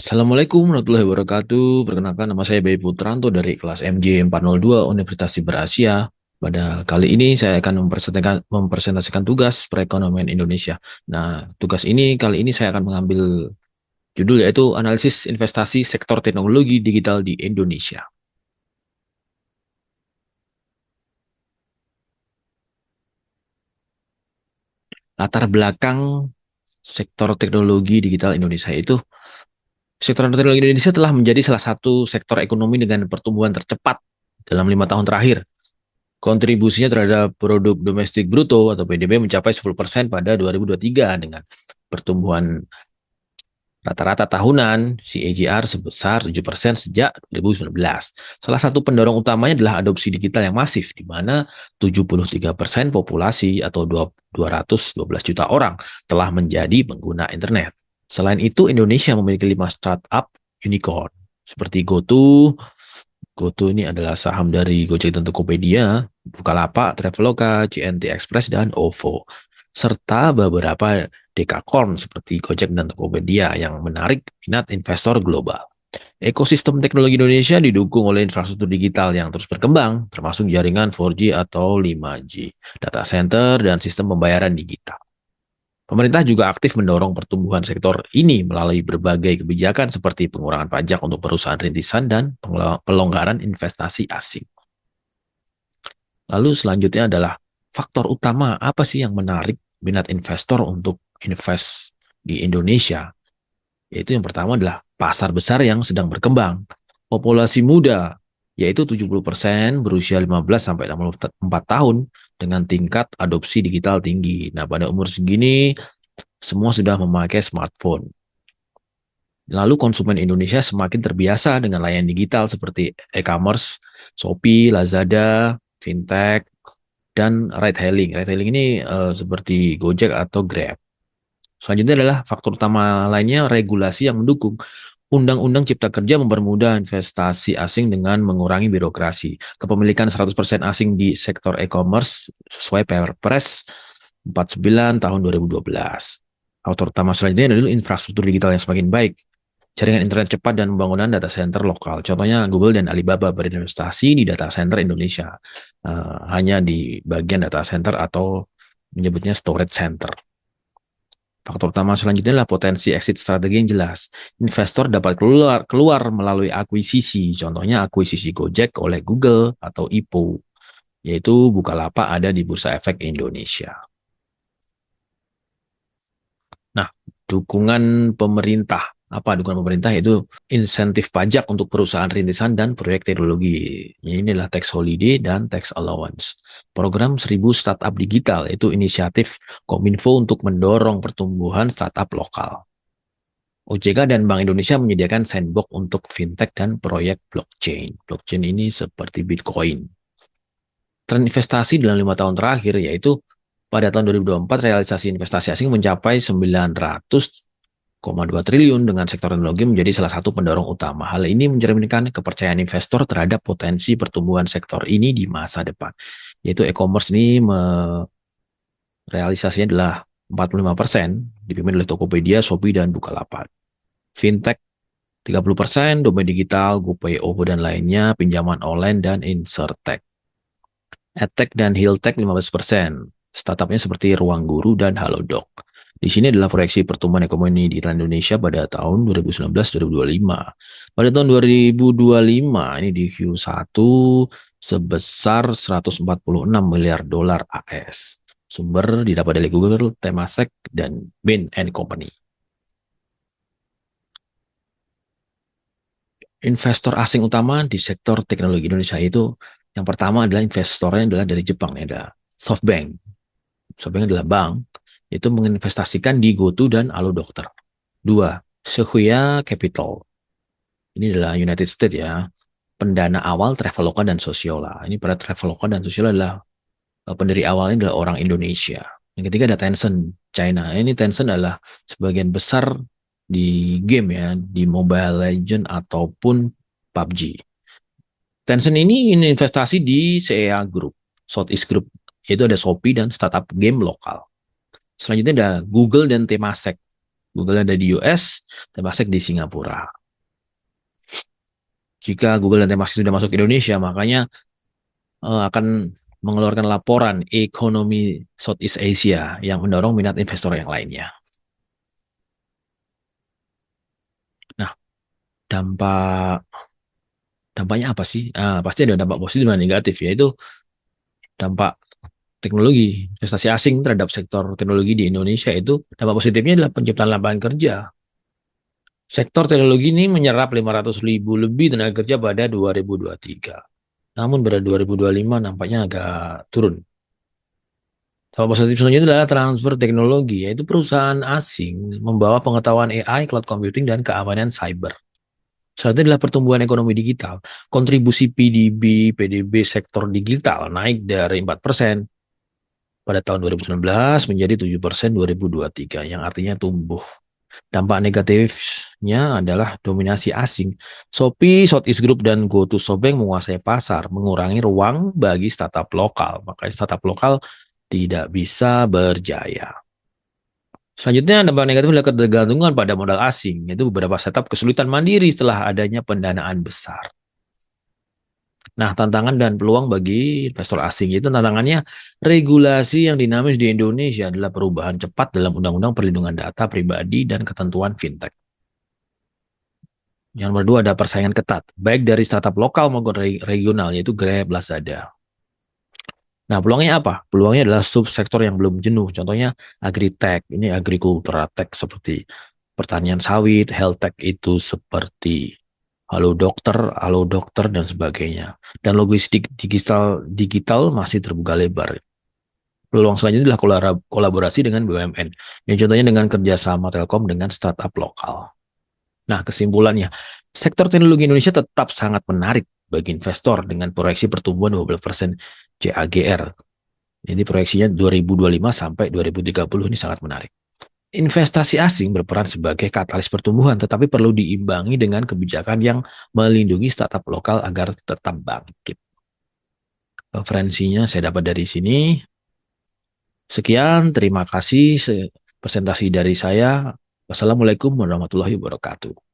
Assalamualaikum warahmatullahi wabarakatuh. Perkenalkan nama saya Bayi Putranto dari kelas MJ 402 Universitas Berasia. Pada kali ini saya akan mempresentasikan tugas perekonomian Indonesia. Nah, tugas ini kali ini saya akan mengambil judul yaitu analisis investasi sektor teknologi digital di Indonesia. Latar belakang sektor teknologi digital Indonesia itu sektor teknologi Indonesia telah menjadi salah satu sektor ekonomi dengan pertumbuhan tercepat dalam 5 tahun terakhir. Kontribusinya terhadap produk domestik bruto atau PDB mencapai 10% pada 2023 dengan pertumbuhan rata-rata tahunan CAGR sebesar 7% sejak 2019. Salah satu pendorong utamanya adalah adopsi digital yang masif, di mana 73% populasi atau 212 juta orang telah menjadi pengguna internet. Selain itu, Indonesia memiliki 5 startup unicorn, seperti GoTo. GoTo ini adalah saham dari Gojek dan Tokopedia, Bukalapak, Traveloka, CNT Express, dan OVO. Serta beberapa dekakorn seperti Gojek dan Tokopedia yang menarik minat investor global. Ekosistem teknologi Indonesia didukung oleh infrastruktur digital yang terus berkembang, termasuk jaringan 4G atau 5G, data center, dan sistem pembayaran digital. Pemerintah juga aktif mendorong pertumbuhan sektor ini melalui berbagai kebijakan seperti pengurangan pajak untuk perusahaan rintisan dan pelonggaran investasi asing. Lalu selanjutnya adalah faktor utama apa sih yang menarik minat investor untuk invest di Indonesia? Yaitu yang pertama adalah pasar besar yang sedang berkembang. Populasi muda yaitu 70% berusia 15 sampai 64 tahun dengan tingkat adopsi digital tinggi. Nah, pada umur segini semua sudah memakai smartphone. Lalu konsumen Indonesia semakin terbiasa dengan layanan digital seperti e-commerce, Shopee, Lazada, fintech, dan ride hailing. Ride hailing ini seperti Gojek atau Grab. Selanjutnya adalah faktor utama lainnya regulasi yang mendukung. Undang-Undang Cipta Kerja mempermudah investasi asing dengan mengurangi birokrasi. Kepemilikan 100% asing di sektor e-commerce sesuai Perpres 49 tahun 2012. Faktor utama selanjutnya adalah infrastruktur digital yang semakin baik, jaringan internet cepat dan pembangunan data center lokal. Contohnya Google dan Alibaba berinvestasi di data center Indonesia, hanya di bagian data center atau menyebutnya storage center. Faktor utama selanjutnya adalah potensi exit strategi yang jelas. Investor dapat keluar melalui akuisisi, contohnya akuisisi Gojek oleh Google atau IPO, yaitu Bukalapak ada di Bursa Efek Indonesia. Nah, dukungan pemerintah. Apa dukungan pemerintah? Yaitu insentif pajak untuk perusahaan rintisan dan proyek teknologi. Ini adalah tax holiday dan tax allowance. Program 1000 Startup Digital, yaitu inisiatif Kominfo untuk mendorong pertumbuhan startup lokal. OJK dan Bank Indonesia menyediakan sandbox untuk fintech dan proyek blockchain. Blockchain ini seperti Bitcoin. Tren investasi dalam 5 tahun terakhir yaitu pada tahun 2024 realisasi investasi asing mencapai 900,2 triliun dengan sektor teknologi menjadi salah satu pendorong utama. Hal ini mencerminkan kepercayaan investor terhadap potensi pertumbuhan sektor ini di masa depan. Yaitu e-commerce ini realisasinya adalah 45%, dipimpin oleh Tokopedia, Shopee, dan Bukalapak. Fintech 30%, domain digital, GoPay, OVO, dan lainnya, pinjaman online, dan Insurtech. EdTech dan Healtech 15%. Startupnya seperti Ruang Guru dan Halodoc. Di sini adalah proyeksi pertumbuhan ekonomi di Indonesia pada tahun 2019-2025. Pada tahun 2025, ini di Q1 sebesar 146 miliar dolar AS. Sumber didapat dari Google, Temasek, dan Bain & Company. Investor asing utama di sektor teknologi Indonesia itu yang pertama adalah investornya adalah dari Jepang. Ada SoftBank. SoftBank adalah bank, itu menginvestasikan di GoTo dan Aludokter. Dua, Sequoia Capital. Ini adalah United States ya. Pendana awal Traveloka dan Sosiola. Ini pada Traveloka dan Sosiola adalah pendiri awalnya adalah orang Indonesia. Yang ketiga ada Tencent, China. Ini Tencent adalah sebagian besar di game ya, di Mobile Legend ataupun PUBG. Tencent ini investasi di CEA Group, Southeast Group, yaitu ada Shopee dan startup game lokal. Selanjutnya ada Google dan Temasek. Google ada di US, Temasek di Singapura. Jika Google dan Temasek sudah masuk Indonesia, makanya akan mengeluarkan laporan ekonomi Southeast Asia yang mendorong minat investor yang lainnya. Nah, dampak dampaknya apa sih? Pasti ada dampak positif dan negatif, yaitu dampak teknologi, investasi asing terhadap sektor teknologi di Indonesia itu dampak positifnya adalah penciptaan lapangan kerja. Sektor teknologi ini menyerap 500.000 lebih tenaga kerja pada 2023. Namun pada 2025 nampaknya agak turun. Dampak positif selanjutnya adalah transfer teknologi, yaitu perusahaan asing membawa pengetahuan AI, cloud computing, dan keamanan cyber. Selanjutnya adalah pertumbuhan ekonomi digital. Kontribusi PDB sektor digital naik dari 4% pada tahun 2019 menjadi 7% 2023, yang artinya tumbuh. Dampak negatifnya adalah dominasi asing. Shopee, Southeast Group, dan GoToShobank menguasai pasar, mengurangi ruang bagi startup lokal. Makanya startup lokal tidak bisa berjaya. Selanjutnya, dampak negatif adalah ketergantungan pada modal asing, yaitu beberapa startup kesulitan mandiri setelah adanya pendanaan besar. Nah, tantangan dan peluang bagi investor asing itu tantangannya regulasi yang dinamis di Indonesia adalah perubahan cepat dalam Undang-Undang Perlindungan Data Pribadi dan ketentuan fintech. Yang nomor dua ada persaingan ketat, baik dari startup lokal maupun regional, yaitu Grab, Lazada. Nah, peluangnya apa? Peluangnya adalah subsektor yang belum jenuh. Contohnya agritech, ini agrikultura tech seperti pertanian sawit, health tech itu seperti halo dokter dan sebagainya. Dan logistik digital masih terbuka lebar. Peluang selanjutnya adalah kolaborasi dengan BUMN. Yang contohnya dengan kerjasama Telkom dengan startup lokal. Nah, kesimpulannya, sektor teknologi Indonesia tetap sangat menarik bagi investor dengan proyeksi pertumbuhan 12% CAGR. Jadi proyeksinya 2025 sampai 2030 ini sangat menarik. Investasi asing berperan sebagai katalis pertumbuhan, tetapi perlu diimbangi dengan kebijakan yang melindungi startup lokal agar tetap bangkit. Referensinya saya dapat dari sini. Sekian, terima kasih presentasi dari saya. Wassalamualaikum warahmatullahi wabarakatuh.